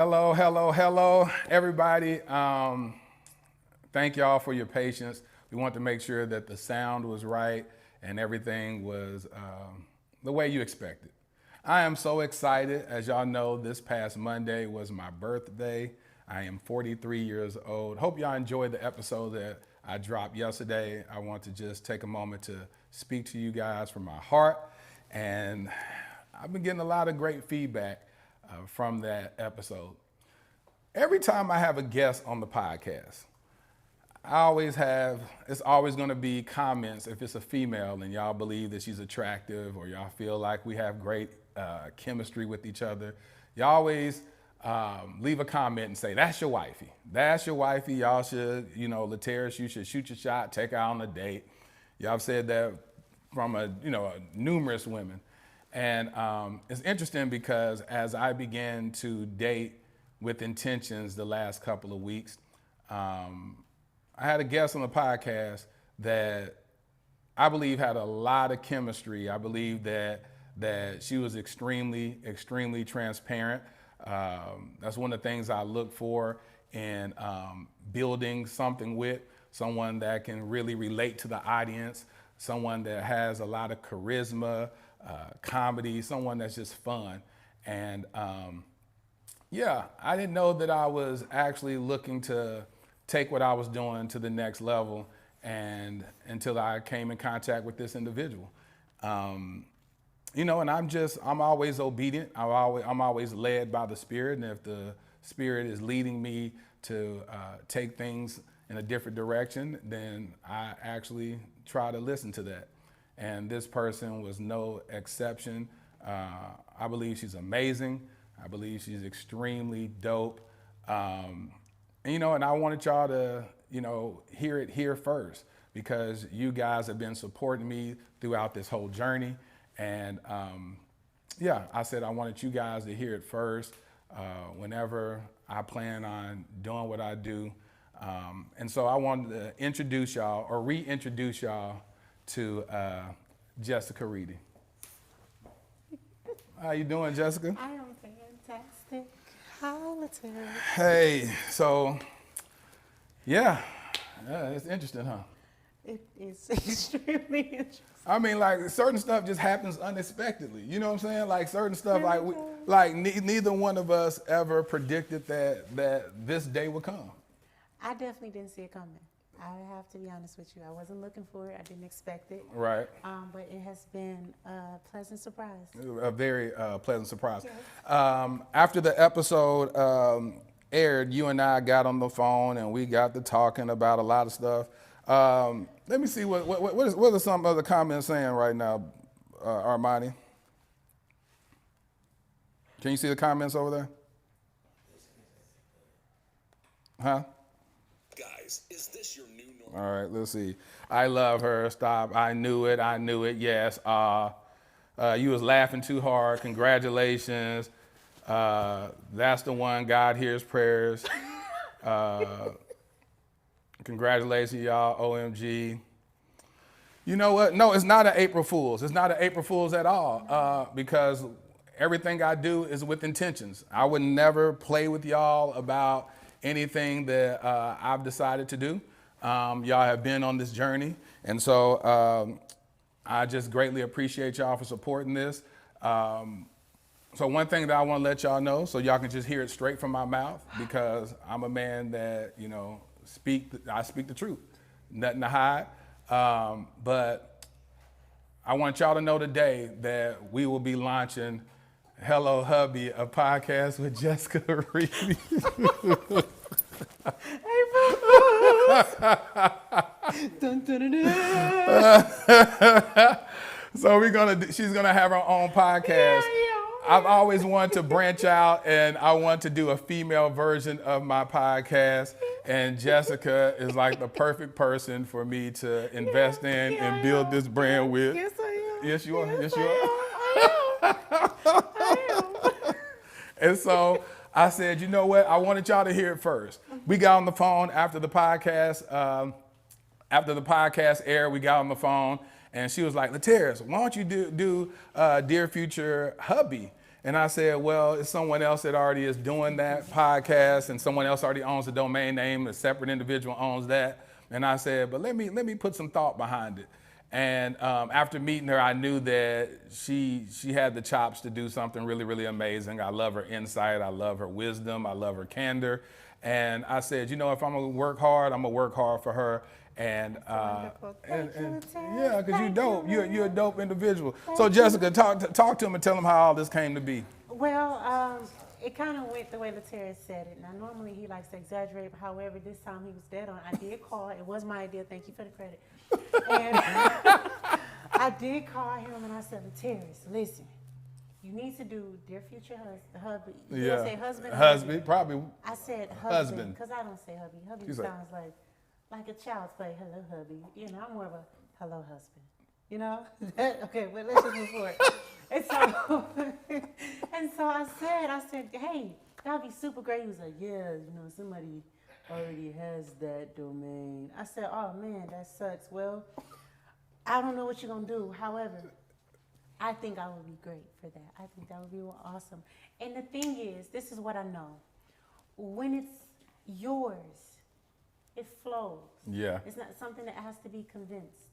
Hello, everybody. Thank y'all for your patience. We want to make sure that the sound was right and everything was the way you expected. I am so excited. As y'all know, this past Monday was my birthday. I am 43 years old. Hope y'all enjoyed the episode that I dropped yesterday. I want to just take a moment to speak to you guys from my heart. And I've been getting a lot of great feedback from that episode. Every time I have a guest on the podcast, it's always going to be comments if it's a female and y'all believe that she's attractive or y'all feel like we have great chemistry with each other. You always leave a comment and say, that's your wifey. That's your wifey. Y'all should, Lateris, you should shoot your shot, take her out on a date. Y'all have said that from numerous women. And it's interesting because as I began to date with intentions the last couple of weeks, I had a guest on the podcast that I believe had a lot of chemistry. I believe that she was extremely transparent. That's one of the things I look for in building something with someone that can really relate to the audience, someone that has a lot of charisma, comedy, someone that's just fun. And I didn't know that I was actually looking to take what I was doing to the next level and until I came in contact with this individual. And I'm always obedient. I'm always led by the Spirit. And if the Spirit is leading me to take things in a different direction, then I actually try to listen to that. And this person was no exception. I believe she's amazing. I believe she's extremely dope. And I wanted y'all to, hear it here first because you guys have been supporting me throughout this whole journey. And I said I wanted you guys to hear it first whenever I plan on doing what I do. And so I wanted to introduce y'all or reintroduce y'all to Jessica Reedy. How you doing, Jessica? I am fantastic. How Lateris? Hey, so it's interesting, huh? It is extremely interesting. I mean, like certain stuff just happens unexpectedly. You know what I'm saying? Like certain stuff, neither one of us ever predicted that this day would come. I definitely didn't see it coming. I have to be honest with you. I wasn't looking for it. I didn't expect it. Right. But it has been a pleasant surprise. A very pleasant surprise. Yes. After the episode aired, you and I got on the phone and we got to talking about a lot of stuff. Let me see what are some of the comments saying right now, Armani? Can you see the comments over there? Huh? Guys, is this your new normal? All right, let's see. I love her. Stop. I knew it. Yes. You was laughing too hard. Congratulations. That's the one. God hears prayers. Congratulations, y'all. OMG. You know what? No, it's not an April Fool's. It's not an April Fool's at all because everything I do is with intentions. I would never play with y'all about anything that I've decided to do. Y'all have been on this journey. And so I just greatly appreciate y'all for supporting this. So one thing that I want to let y'all know, so y'all can just hear it straight from my mouth, because I'm a man that, I speak the truth, nothing to hide. But I want y'all to know today that we will be launching Hello Hubby, a podcast with Jessica Reedy. Dun, dun, dun, dun. So she's gonna have her own podcast. I've always wanted to branch out and I want to do a female version of my podcast. And Jessica is like the perfect person for me to invest in and build this brand with. Yes, I am. Yes, you are. Yes, Yes, you are. I am. And so I said, you know what? I wanted y'all to hear it first. We got on the phone after the podcast. After the podcast aired, we got on the phone and she was like, Lateris, why don't you do Dear Future Hubby? And I said, well, it's someone else that already is doing that podcast, and someone else already owns the domain name, a separate individual owns that. And I said, but let me put some thought behind it. And after meeting her, I knew that she had the chops to do something really, really amazing. I love her insight. I love her wisdom. I love her candor. And I said, you know, if I'm gonna work hard, I'm gonna work hard for her. And Wonderful. Thank you, Terrence. yeah, because you're Thank dope. you, You're a dope individual. Thank So you. Jessica, talk to him and tell him how all this came to be. Well, it kind of went the way Terrence said it. Now, normally he likes to exaggerate. However, this time he was dead on. I did call. It was my idea. Thank you for the credit. And I did call him and I said, Terrence, listen, you need to do Dear Future Husband. Did I say husband? Husband, probably. I said Husband. husband because I don't say hubby. Hubby She's like- sounds like a child's play. Hello, hubby. You know, I'm more of a hello, husband. You know? Okay, well, let's just move forward. And so, and so I said, hey, that'd be super great. He was like, yeah, you know, somebody already has that domain. I said, oh man, that sucks. Well, I don't know what you're gonna do. However, I think I would be great for that. I think that would be awesome. And the thing is, this is what I know. When it's yours, it flows. Yeah. It's not something that has to be convinced.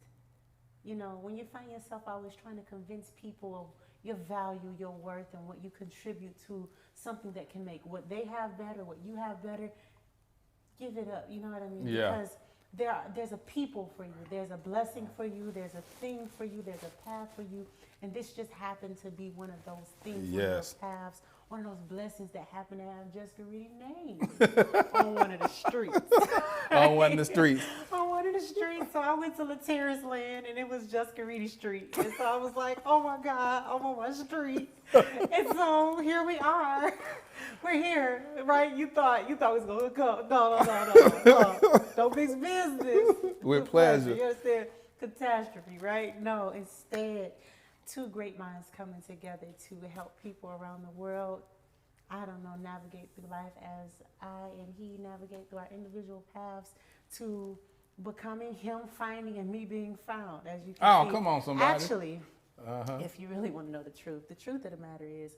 You know, when you find yourself always trying to convince people of your value, your worth, and what you contribute to something that can make what they have better, what you have better, give it up. You know what I mean? Yeah. Because there's a people for you. There's a blessing for you. There's a thing for you. There's a path for you. And this just happened to be one of those things, one of those Yes. paths, one of those blessings that happen to have Jessica Reed's name on one of the streets. On one of the streets. On one of the streets. So I went to Terrace Land and it was Jessica Reed Street. And so I was like, oh my God, I'm on my street. And so here we are. We're here, right? You thought we was gonna go. No. Don't mix business. With pleasure. You understand? Catastrophe, right? No, instead, two great minds coming together to help people around the world, I don't know, navigate through life as I and he navigate through our individual paths to becoming him finding and me being found, as you can see. Oh, come on, somebody. Actually, if you really want to know the truth of the matter is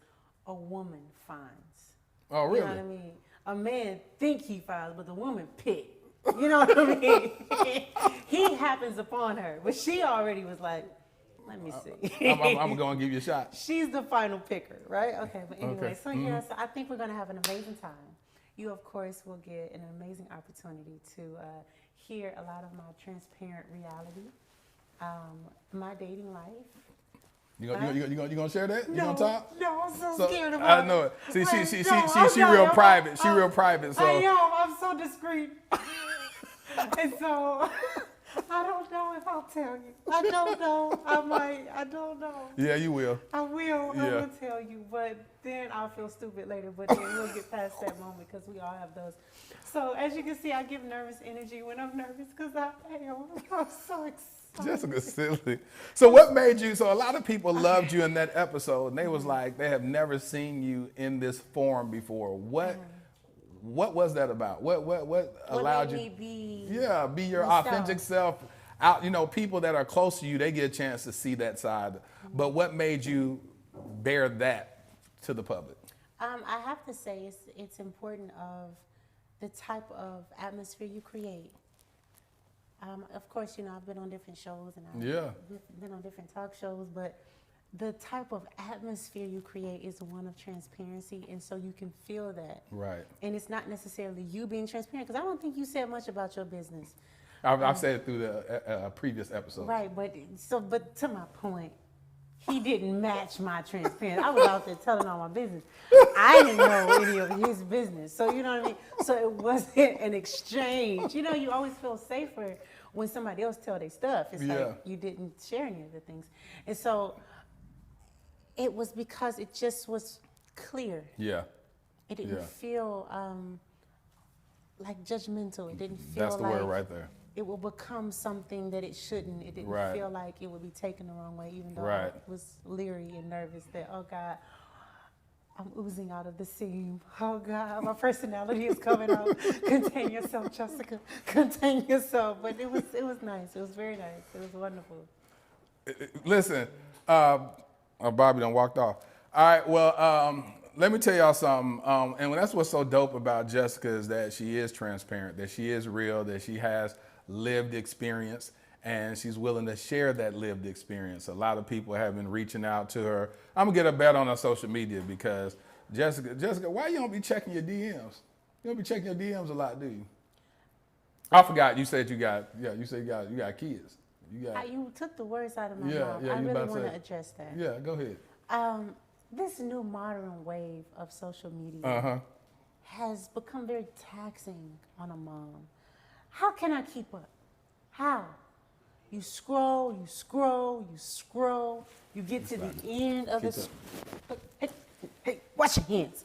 a woman finds. Oh, really? You know what I mean? A man think he finds, but the woman pick. You know what I mean? He happens upon her, but she already was like, let me see. I'm going to give you a shot. She's the final picker, right? Okay, but anyway, Okay. so yeah, so I think we're going to have an amazing time. You, of course, will get an amazing opportunity to hear a lot of my transparent reality, my dating life. You gonna share that? You gonna talk? No, I'm so scared about I know it. See, I she know, real I'm- private. She I'm- real private. So I am. I'm so discreet. And so I don't know if I'll tell you. I don't know. I might. I don't know. yeah, you will. I will. I Yeah. will tell you, but then I'll feel stupid later. But then we'll get past that moment because we all have those. So as you can see, I give nervous energy when I'm nervous because I am. I'm so excited. Jessica silly. So what made you? So a lot of people loved you in that episode, and they was like they have never seen you in this form before. What was that about? What allowed made you? me be Be your myself? authentic self. Out, people that are close to you, they get a chance to see that side. But what made you bear that to the public? I have to say it's important of the type of atmosphere you create. Of course, I've been on different shows and I've been on different talk shows, but the type of atmosphere you create is one of transparency, and so you can feel that. Right. And it's not necessarily you being transparent, because I don't think you said much about your business. I've said it through the previous episode. Right, but to my point, he didn't match my transparency. I was out there telling all my business. I didn't know any of his business. So you know what I mean? So it wasn't an exchange. You always feel safer when somebody else tell their stuff. It's like you didn't share any of the things. And so it was because it just was clear. Yeah. It didn't feel like judgmental. It didn't feel That's the like word right there. it will become something that it shouldn't. It didn't Right. feel like it would be taken the wrong way, even though Right. I was leery and nervous that, oh God, I'm oozing out of the seam. Oh God, my personality is coming out. Contain yourself, Jessica. Contain yourself. But it was nice. It was very nice. It was wonderful. Listen, Bobby done walked off. All right, well, let me tell y'all something. And that's what's so dope about Jessica is that she is transparent, that she is real, that she has lived experience, and she's willing to share that lived experience. A lot of people have been reaching out to her. I'm gonna get her better on her social media because Jessica, why you don't be checking your DMs? You don't be checking your DMs a lot, do you? I forgot. You said you got kids. You took the words out of my Yeah, mouth. yeah, I you really about to want to say. address that. Yeah, go ahead. This new modern wave of social media has become very taxing on a mom. How can I keep up? How? You scroll, you scroll, you scroll. You get to the end of it. Hey, wash your hands.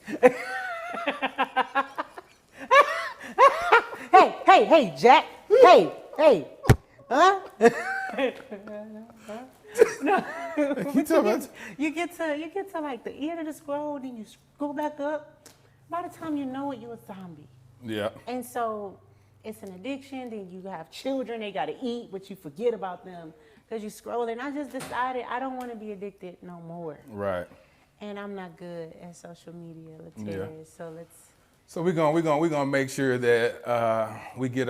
Hey, Jack. Hey. Huh? No. You get to like the end of the scroll, then you scroll back up. By the time you know it, you're a zombie. Yeah. And so it's an addiction. Then you have children; they gotta eat, but you forget about them because you scroll. And I just decided I don't want to be addicted no more. Right. And I'm not good at social media, Latarius. So let's. So we're gonna make sure that we get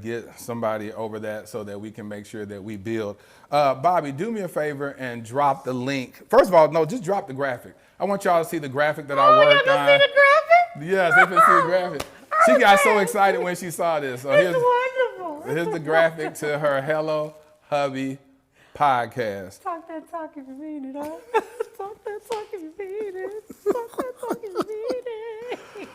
get somebody over that so that we can make sure that we build. Bobby, do me a favor and drop the link. First of all, no, just drop the graphic. I want y'all to see the graphic that I worked on. See the graphic? Yes, they can see the graphic. She got so excited when she saw this. So It's wonderful. here's the graphic to her Hello Hubby podcast. Talk that talk if you mean it, huh? Talk that talk if you mean it. Talk that talk if you mean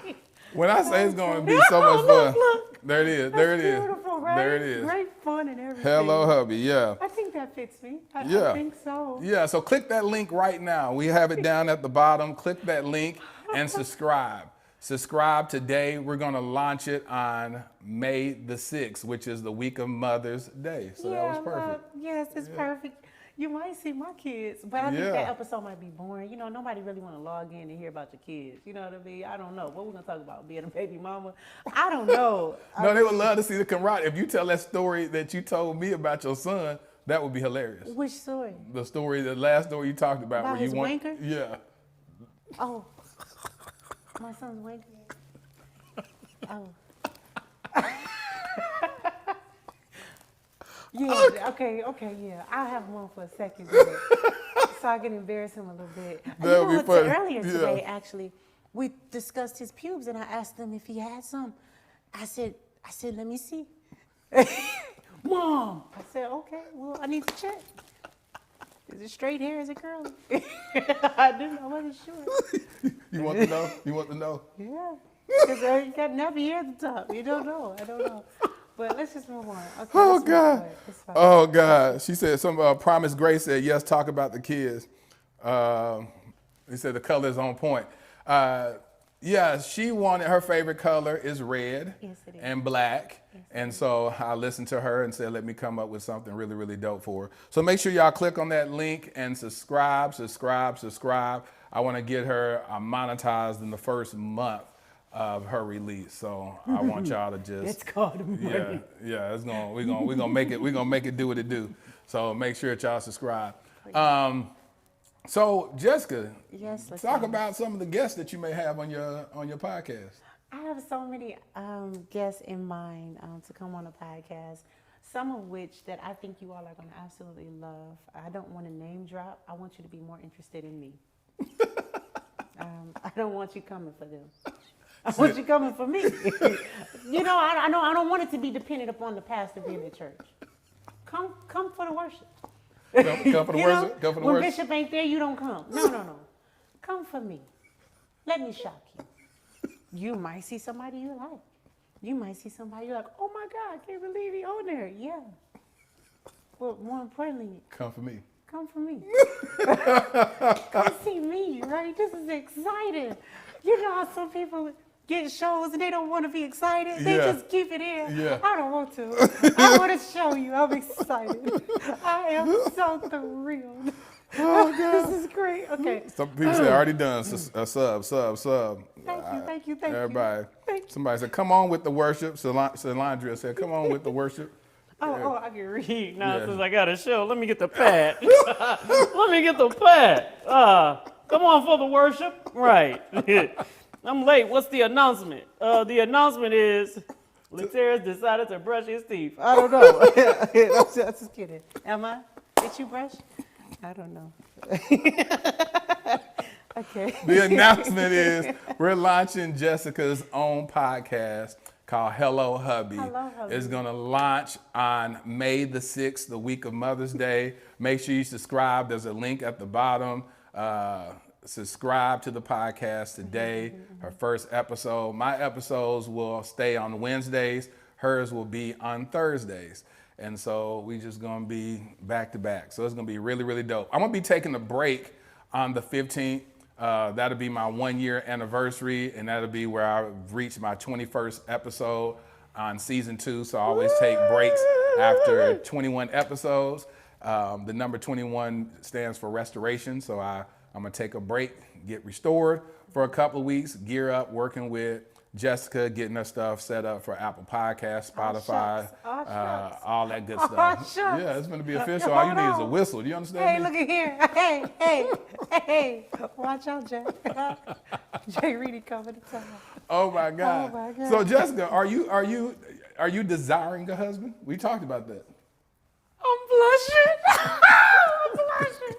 it. When I say it's going to be so much fun, look. there it is. That's There it is. beautiful, right? There it is. Great fun and everything. Hello Hubby, yeah. I think that fits me. I think so. Yeah, so click that link right now. We have it down at the bottom. Click that link and subscribe. Subscribe today. We're going to launch it on May the 6th, which is the week of Mother's Day. So that was perfect. Yes, it's perfect. You might see my kids, but I think that episode might be boring. You know, nobody really want to log in and hear about your kids. You know what I mean? I don't know. What we're going to talk about? Being a baby mama? I don't know. No, they would love to see the camaraderie. If you tell that story that you told me about your son, that would be hilarious. Which story? The last story you talked about. About where his you want, wanker? Yeah. Oh, my son's wanker. Oh. Yeah, okay, yeah. I'll have one for a second so I can embarrass him a little bit. That would be funny. Earlier today, actually, we discussed his pubes and I asked him if he had some. I said, let me see. Mom! I said, okay, well, I need to check. Is it straight hair? Is it curly? I wasn't sure. You want to know? You want to know? Yeah. Because you got nappy hair at the top. You don't know. I don't know. But let's just move on. Okay, Oh, God. It's fine. Oh, God. She said, Promise Grace said, yes, talk about the kids. He said the color is on point. Yeah, she wanted, her favorite color is red and black. And so I listened to her and said, let me come up with something really, really dope for her. So make sure y'all click on that link and subscribe. I want to get her monetized in the first month of her release. So I want y'all to just It's called money. Yeah, we're gonna make it do what it do. So make sure that y'all subscribe. So Jessica, Yes, let's talk about some of the guests that you may have on your podcast. I have so many guests in mind to come on the podcast, some of which that I think you all are going to absolutely love. I don't want to name drop. I want you to be more interested in me. I don't want you coming for them. I want you coming for me. You know, I don't want it to be dependent upon the pastor being at church. Come for the worship. Come for the worship. Come for the when worship. Bishop ain't there, you don't come. No. Come for me. Let me shock you. You might see somebody you like. You might see somebody you're like, oh my God, I can't believe he on there. Yeah. But more importantly, Come for me. come for me. Come see me, right? This is exciting. You know how some people get shows and they don't want to be excited? They Yeah. just keep it in. Yeah. I don't want to. I want to show you I'm excited. I am so thrilled. Oh, God. This is great. Okay. Some people say already done. Sub. Thank you. Everybody. Thank you. Somebody said, come on with the worship. Solandria said, come on with the worship. Oh, I can read now Yeah. since I got a show. Let me get the pad. Come on for the worship. Right. I'm late. What's the announcement? The announcement is Later's decided to brush his teeth. I don't know. I'm just kidding. Am I? Did you brush? I don't know. Okay. The announcement is we're launching Jessica's own podcast called Hello Hubby. Hello, Hubby. It's going to launch on May the 6th, the week of Mother's Day. Make sure you subscribe. There's a link at the bottom. Subscribe to the podcast today. Her first episode. My episodes will stay on Wednesdays. Hers will be on Thursdays. And so we just going to be back to back. So it's going to be really, really dope. I'm going to be taking a break on the 15th. That'll be my 1 year anniversary, and that'll be where I reach my 21st episode on season 2. So I always take breaks after 21 episodes. The number 21 stands for restoration. So I'm gonna take a break, get restored for a couple of weeks, gear up, working with Jessica, getting her stuff set up for Apple Podcasts, Spotify, all that good stuff. Yeah, it's gonna be official. All you need is a whistle. Do you understand Hey, me? look at here. Hey. Watch out, Jay. Jay Reedy coming to town. Oh my God. Oh my God. So Jessica, are you desiring a husband? We talked about that. I'm blushing. I'm blushing.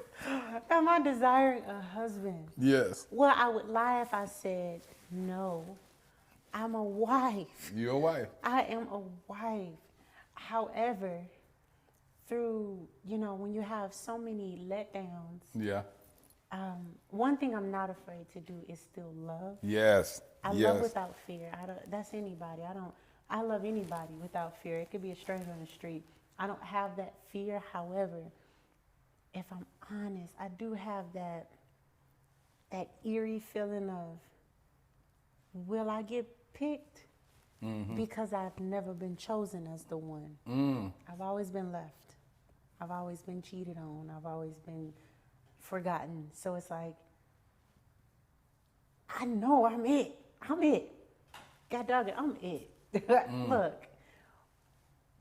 Am I desiring a husband? Yes. Well, I would lie if I said no. I'm a wife. You're a wife. I am a wife. However, through, when you have so many letdowns, Yeah. one thing I'm not afraid to do is still love. Yes. I yes. love without fear. That's anybody. I love anybody without fear. It could be a stranger on the street. I don't have that fear. However, if I'm honest, I do have that eerie feeling of, will I get picked? Mm-hmm. Because I've never been chosen as the one. I've always been left. I've always been cheated on. I've always been forgotten. So it's like, I know I'm it. I'm it. God dog it, I'm it. Look.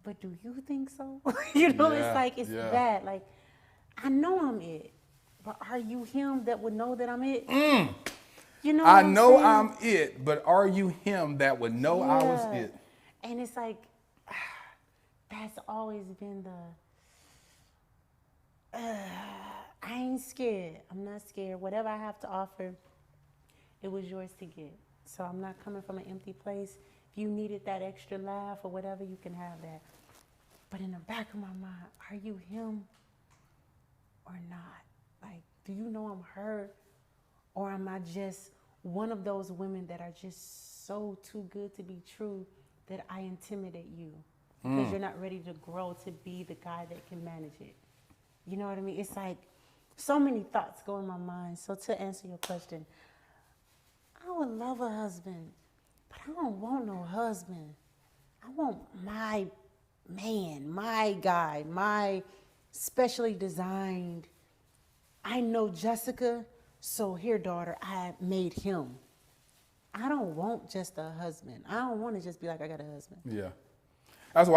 But do you think so? It's like, it's that. Like, I know I'm it. But are you him that would know that I'm it? You know what I I'm know saying? I'm it, but are you him that would know I was it? And it's like, that's always been I ain't scared. I'm not scared. Whatever I have to offer, it was yours to get. So I'm not coming from an empty place. If you needed that extra laugh or whatever, you can have that. But in the back of my mind, are you him or not? Like, do you know I'm her? Or am I just one of those women that are just so too good to be true that I intimidate you because you're not ready to grow to be the guy that can manage it? You know what I mean? It's like so many thoughts go in my mind. So to answer your question, I would love a husband, but I don't want no husband. I want my man, my guy, my specially designed. I know Jessica. So here, daughter, I made him. I don't want just a husband. I don't want to just be like, I got a husband. Yeah. That's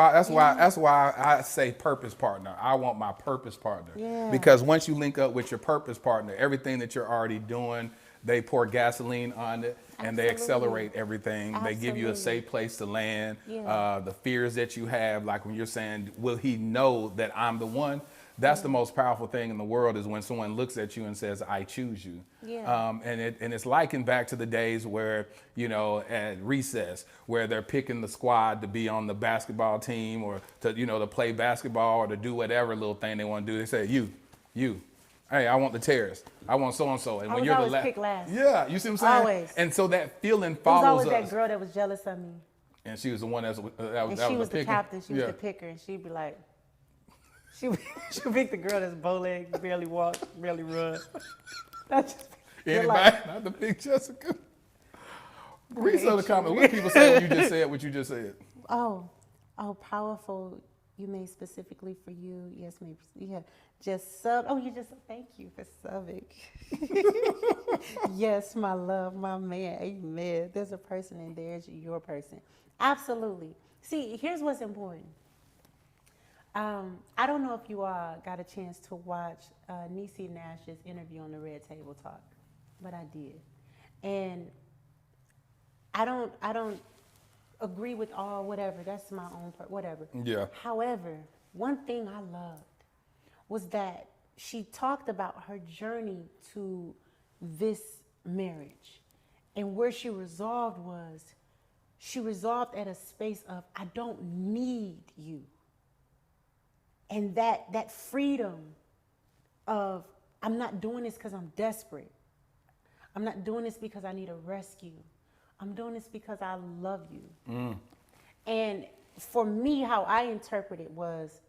why I say purpose partner. I want my purpose partner. Yeah. Because once you link up with your purpose partner, everything that you're already doing, they pour gasoline on it and they accelerate everything. They give you a safe place to land. Yeah. The fears that you have, like when you're saying, will he know that I'm the one? That's the most powerful thing in the world is when someone looks at you and says, I choose you. Yeah. And it's likened back to the days where, at recess, where they're picking the squad to be on the basketball team or to, to play basketball or to do whatever little thing they want to do. They say, you. Hey, I want the terrorist. I want so-and-so. And I when was you're the always picked last. Yeah, you see what I'm saying? Always. And so that feeling It was follows always us. that girl that was jealous of me. And she was the one that was And she was the picker. captain. She was the picker. And she'd be like, she'd pick the girl that's bow-legged, barely walk, barely run. That's just, Anybody? Not the big Jessica. Read some of the comments. What people say when you just said what you just said? Oh, powerful. You made specifically for you. Yes, maybe. Yeah. Just sub. Oh, you just, thank you for subbing. Yes, my love, my man. Amen. There's a person and there's your person. Absolutely. See, here's what's important. I don't know if you all got a chance to watch Niecy Nash's interview on the Red Table Talk. but I did. And I don't agree with all whatever. That's my own whatever. Yeah. However, one thing I loved was that she talked about her journey to this marriage, and where she resolved at a space of, I don't need you. And that freedom of, I'm not doing this because I'm desperate. I'm not doing this because I need a rescue. I'm doing this because I love you. And for me, how I interpret it was,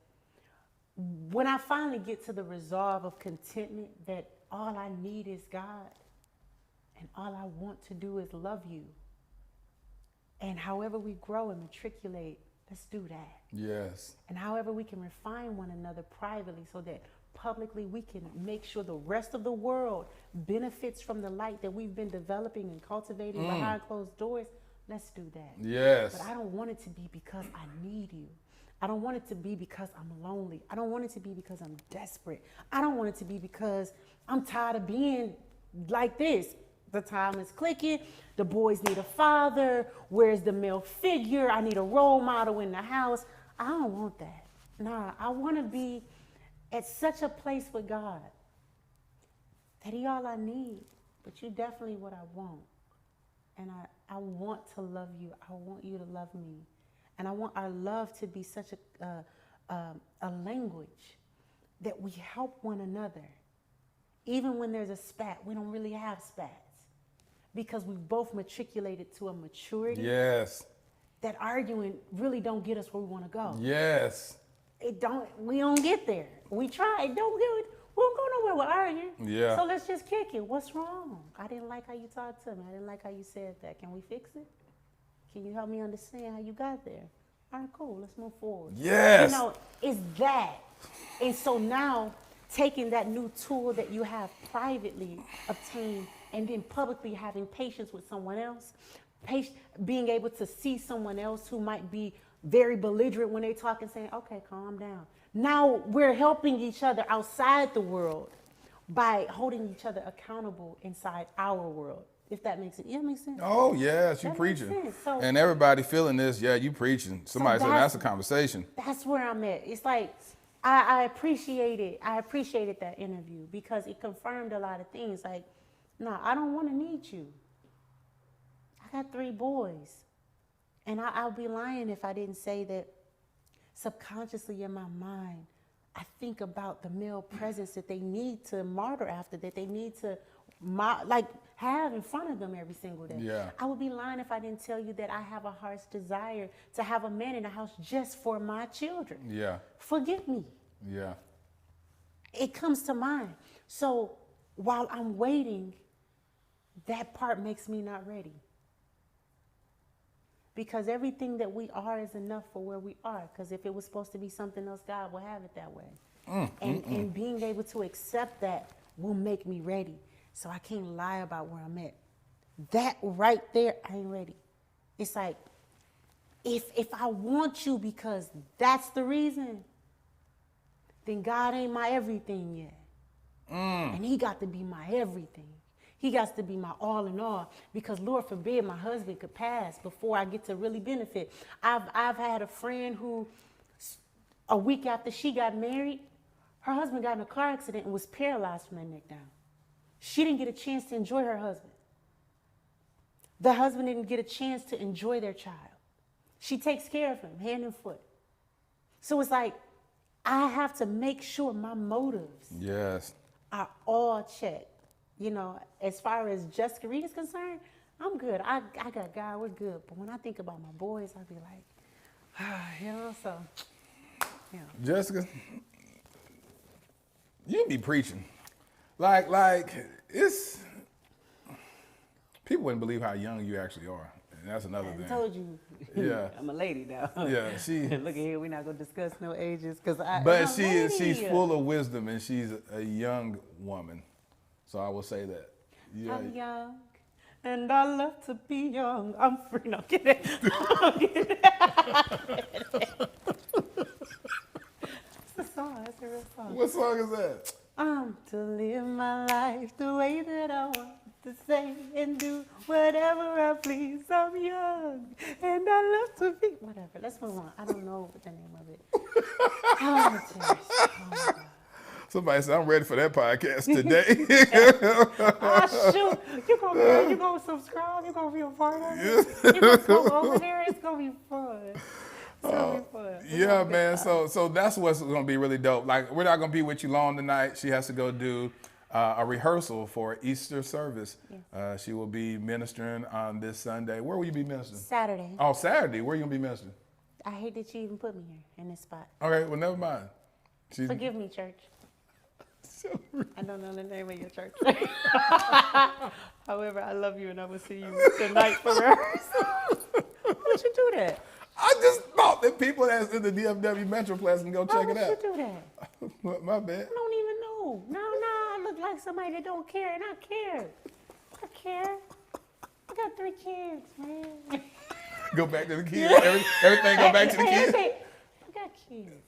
when I finally get to the resolve of contentment that all I need is God, and all I want to do is love you. And however we grow and matriculate, let's do that. Yes. And however we can refine one another privately so that publicly we can make sure the rest of the world benefits from the light that we've been developing and cultivating behind closed doors, let's do that. Yes. But I don't want it to be because I need you. I don't want it to be because I'm lonely. I don't want it to be because I'm desperate. I don't want it to be because I'm tired of being like this. The time is clicking. The boys need a father. Where's the male figure? I need a role model in the house. I don't want that. Nah, I want to be at such a place with God that He all I need, but you definitely what I want. And I want to love you. I want you to love me. And I want our love to be such a language that we help one another. Even when there's a spat, we don't really have spats because we've both matriculated to a maturity. Yes. That arguing really don't get us where we want to go. Yes. We don't get there. We try, we don't go nowhere with arguing. Yeah. So let's just kick it. What's wrong? I didn't like how you talked to me. I didn't like how you said that. Can we fix it? Can you help me understand how you got there? All right, cool. Let's move forward. Yes. You know, it's that. And so now, taking that new tool that you have privately obtained and then publicly having patience with someone else, being able to see someone else who might be very belligerent when they talk and saying, okay, calm down. Now we're helping each other outside the world by holding each other accountable inside our world. If that makes it, yeah, makes sense. Oh, yes, you That preaching. makes sense. So- and everybody feeling this, yeah, you preaching. Somebody said that's a conversation. That's where I'm at. It's like, I appreciated that interview because it confirmed a lot of things. Like, no, I don't want to need you. I got 3 boys. And I'll be lying if I didn't say that subconsciously in my mind, I think about the male presence that they need to martyr after, that they need to have in front of them every single day. Yeah. I would be lying if I didn't tell you that I have a heart's desire to have a man in the house just for my children. Yeah. Forgive me. Yeah. It comes to mind. So while I'm waiting, that part makes me not ready. Because everything that we are is enough for where we are. Because if it was supposed to be something else, God will have it that way. And being able to accept that will make me ready. So I can't lie about where I'm at. That right there, I ain't ready. It's like, if I want you because that's the reason, then God ain't my everything yet. And He got to be my everything. He got to be my all in all, because Lord forbid my husband could pass before I get to really benefit. I've had a friend who, a week after she got married, her husband got in a car accident and was paralyzed from the neck down. She didn't get a chance to enjoy her husband. The husband didn't get a chance to enjoy their child. She takes care of him, hand and foot. So it's like, I have to make sure my motives Yes. are all checked. You know, as far as Jessica Reed is concerned, I'm good. I got God, we're good. But when I think about my boys, I be like, you know, so, yeah. Jessica, you be preaching. Like it's, people wouldn't believe how young you actually are. And that's another I thing. told you. Yeah. I'm a lady now. Yeah, she. Look at here, we're not going to discuss no ages. But she's full of wisdom, and she's a young woman. So I will say that. Yeah. I'm young, and I love to be young. I'm free. No, I'm kidding. It's a song. It's a real song. What song is that? To live my life the way that I want. to say and do whatever I please. I'm young and I love to be. Whatever. Let's move on. I don't know what the name of it. Oh, Terry. Oh, my God. Somebody said, I'm ready for that podcast today. Oh, shoot. You gonna subscribe? You gonna be a part of it? You gonna come over there? It's gonna be fun. It's gonna be fun. Yeah, man. So that's what's gonna be really dope. Like, we're not gonna be with you long tonight. She has to go do a rehearsal for Easter service. Yes. She will be ministering on this Sunday. Where will you be ministering? Saturday. Oh, Saturday. Where are you gonna be ministering? I hate that you even put me here in this spot. Okay, well, never mind. Forgive me, church. I don't know the name of your church. However, I love you and I will see you tonight for rehearsal. Why'd you do that? I just thought that people that's in the DFW Metroplex can go check it out. Why would you do that? My bad. I don't even know. No, I look like somebody that don't care, and I care. I care. I got 3 kids, man. Go back to the kids. Everything go back to the kids. I got kids.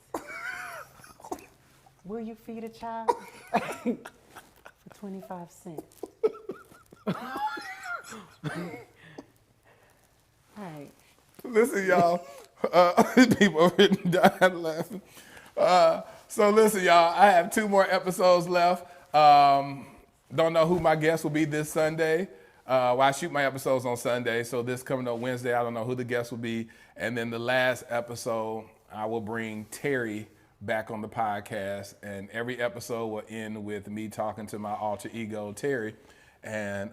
Will you feed a child? For 25 cents. All right. Listen, y'all. People are dying laughing. So listen, y'all. I have 2 more episodes left. Don't know who my guest will be this Sunday. Well, I shoot my episodes on Sunday, so this coming up Wednesday, I don't know who the guest will be. And then the last episode, I will bring Terry back on the podcast, and every episode will end with me talking to my alter ego, Terry, and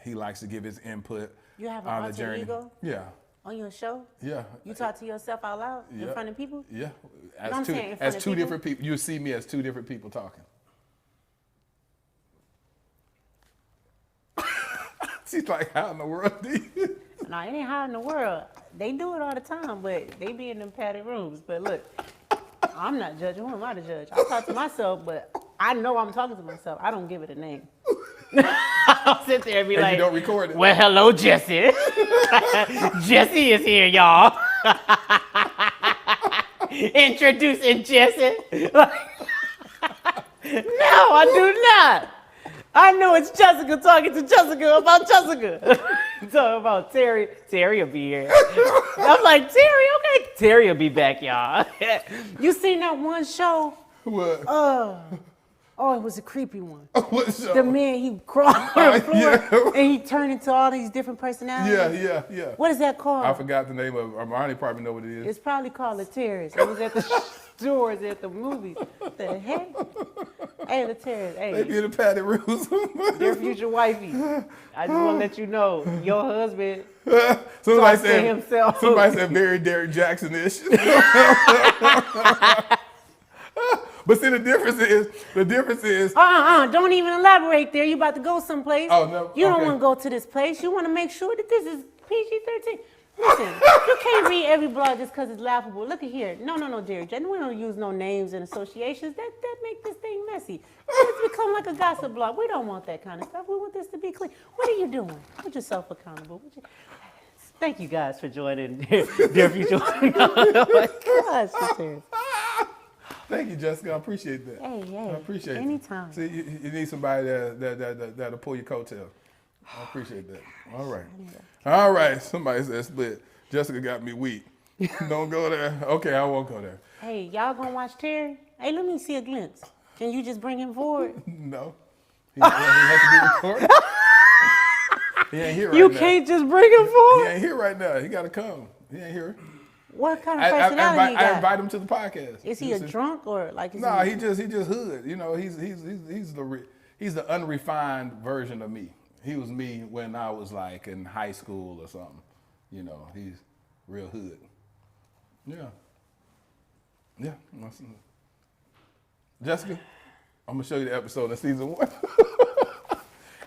he likes to give his input You have an on the alter journey. ego Yeah, on your show? yeah. You talk to yourself out loud in Yeah. front of people? Yeah, I'm saying in front of two people? different people. You see me as 2 different people talking. She's like, how in the world do you? No, it ain't how in the world. They do it all the time, but they be in them padded rooms. But look, I'm not judging. Who am I to judge? I talk to myself, but I know I'm talking to myself. I don't give it a name. I'll sit there and be And like, you don't record it. Well, hello, Jesse. Jesse is here, y'all. Introducing Jesse. No, I do not. I know it's Jessica talking to Jessica about Jessica. Talking about Terry. Terry will be here. I'm like, Terry, okay. Terry will be back, y'all. you seen that one show? What? Oh, it was a creepy one. What show? The man, he crawled on the floor yeah. and he turned into all these different personalities. Yeah. What is that called? I forgot the name of it. Armani probably know what it is. It's probably called The Terrace. It was at the stores at the movies. What the heck? Hey, The Terrace. They Hey, be in the padded rooms. dear future wifey, I just want to let you know, your husband Somebody talks to himself. Somebody said very Derek Jackson-ish. But see, the difference is. Don't even elaborate there. You about to go someplace. Oh, no, You don't okay. want to go to this place. You want to make sure that this is PG-13. Listen, you can't read every blog just because it's laughable. Look at here. No, Derek. We don't use no names and associations. That make this thing messy. It's become like a gossip blog. We don't want that kind of stuff. We want this to be clean. What are you doing? Hold yourself accountable. Thank you guys for joining Dear Future. Oh my gosh, serious. Thank you, Jessica. I appreciate that. Hey, I appreciate it. anytime. See, you need somebody that'll pull your coattail. I appreciate that. All right. Somebody said split. Jessica got me weak. Don't go there. Okay, I won't go there. Hey, y'all gonna watch Terry? Hey, let me see a glimpse. Can you just bring him forward? No. He has to be recorded. He ain't here right You now. can't just bring him He forward? ain't here right now. He got to come. He ain't here. What kind of personality he I got? invite him to the podcast. Is he a drunk or like? Is No, he he just hood. You know, he's the unrefined version of me. He was me when I was like in high school or something. You know, he's real hood. Yeah. Jessica, I'm gonna show you the episode of season 1.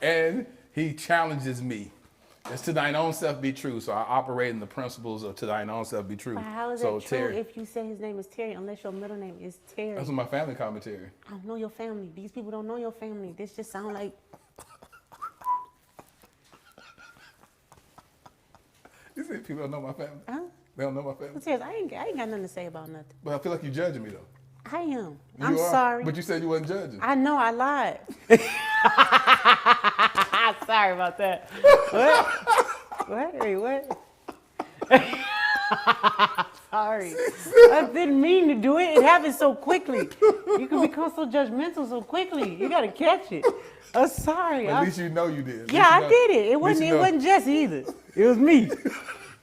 And he challenges me. It's to thine own self be true. So I operate in the principles of to thine own self be true. But how is so that true Terry, if you say his name is Terry unless your middle name is Terry? that's what my family commentary. I don't know your family. These people don't know your family. This just sound like. You see, people don't know my family. Huh? They don't know my family. Terry, I ain't got nothing to say about nothing. But I feel like you're judging me though. I am. You I'm are, sorry. But you said you wasn't judging. I know I lied. Sorry about that. What? Wait, what? Sorry. I didn't mean to do it. It happened so quickly. You can become so judgmental so quickly. You gotta catch it. I'm sorry. At least you know you did. Yeah, I did it. It wasn't Jesse either. It was me.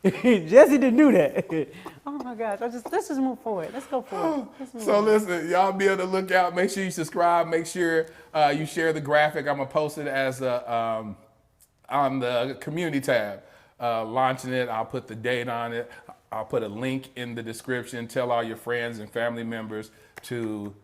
Jesse didn't do that. Oh my gosh. Let's just move forward. Let's go forward. So listen, y'all be able to look out. Make sure you subscribe. Make sure you share the graphic. I'm gonna post it as on the community tab. Launching it. I'll put the date on it. I'll put a link in the description. Tell all your friends and family members to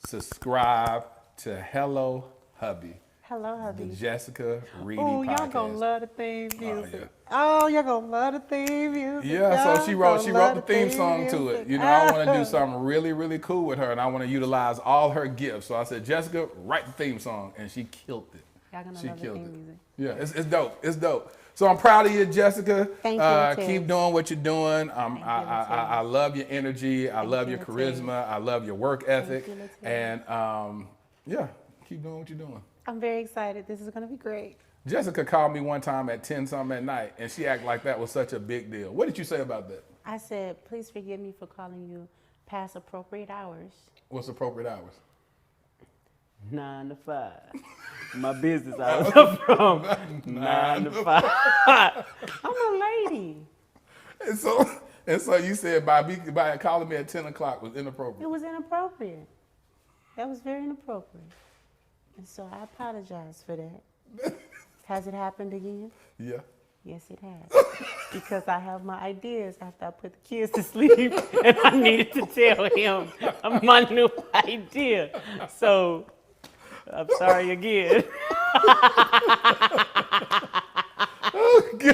subscribe to Hello Hubby. Hello, hubby. The Jessica Reedy Oh, podcast. y'all gonna love the theme music. yeah. Oh, y'all gonna love the theme music. Yeah, so she wrote Y'all the theme song to it. You know, I want to do something really, really cool with her, and I want to utilize all her gifts. So I said, Jessica, write the theme song, and she killed it. Y'all gonna She love the killed theme it. music. Yeah, it's dope. It's dope. So I'm proud of you, Jessica. Thank you, Latez. Keep doing what you're doing. Latez. I love your energy. I love you, your Latez. charisma. I love your work ethic. you, Latez. And yeah, keep doing what you're doing. I'm very excited. This is gonna be great. Jessica called me one time at 10 something at night, and she acted like that was such a big deal. What did you say about that? I said, please forgive me for calling you past appropriate hours. What's appropriate hours? 9 to 5. My business hours are from 9 to 5. I'm a lady. And so you said by calling me at 10 o'clock was inappropriate. It was inappropriate. That was very inappropriate. And so I apologize for that. Has it happened again? Yeah. Yes, it has. Because I have my ideas after I put the kids to sleep, and I needed to tell him my new idea. So I'm sorry again.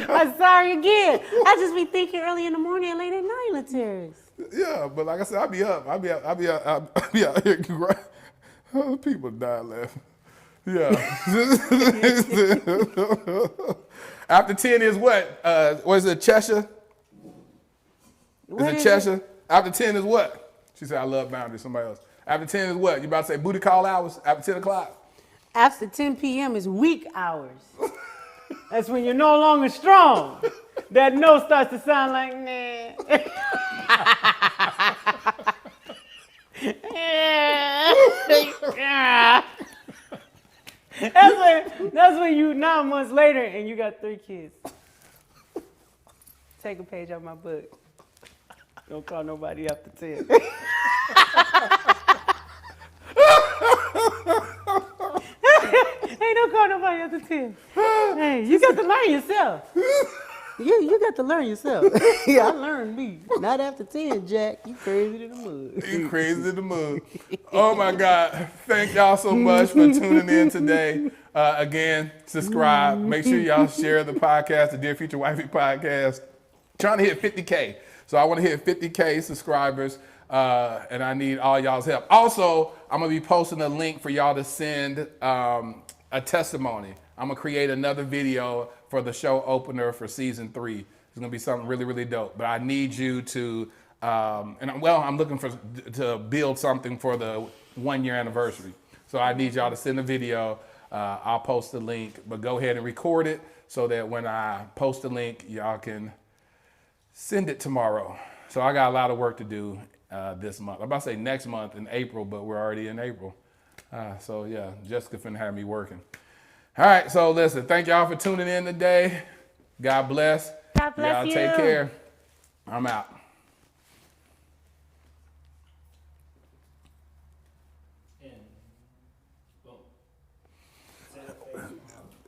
I'm sorry again. I just be thinking early in the morning and late at night, Latez. Yeah, but like I said, I'll be up. I'll be out here. People die laughing. Yeah. After 10 is what? What is it, Cheshire? What Is is it Cheshire? After 10 is what? She said, I love boundaries, somebody else. After 10 is what? You about to say booty call hours? After 10 o'clock? After 10 p.m. is weak hours. That's when you're no longer strong. That no starts to sound like, nah. That's when you 9 months later and you got 3 kids. Take a page out of my book. Don't call nobody after 10. Hey, don't call nobody after 10. Hey, you got to learn yourself. You got to learn yourself. Yeah, I learned me. Not after 10, Jack. You crazy to the mud. You crazy to the moon. Oh my God. Thank y'all so much for tuning in today. Again, subscribe. Make sure y'all share the podcast, the Dear Future Wifey podcast. Trying to hit 50K. So I want to hit 50K subscribers. And I need all y'all's help. Also, I'm going to be posting a link for y'all to send a testimony. I'm going to create another video for the show opener for season 3. It's going to be something really, really dope. But I need you to, I'm looking to build something for the 1-year anniversary. So I need y'all to send a video. I'll post the link, but go ahead and record it so that when I post the link, y'all can send it tomorrow. So I got a lot of work to do this month. I'm about to say next month in April, but we're already in April. So yeah, Jessica finna have me working. All right, so listen, thank y'all for tuning in today. God bless. God bless y'all you. take care. I'm out.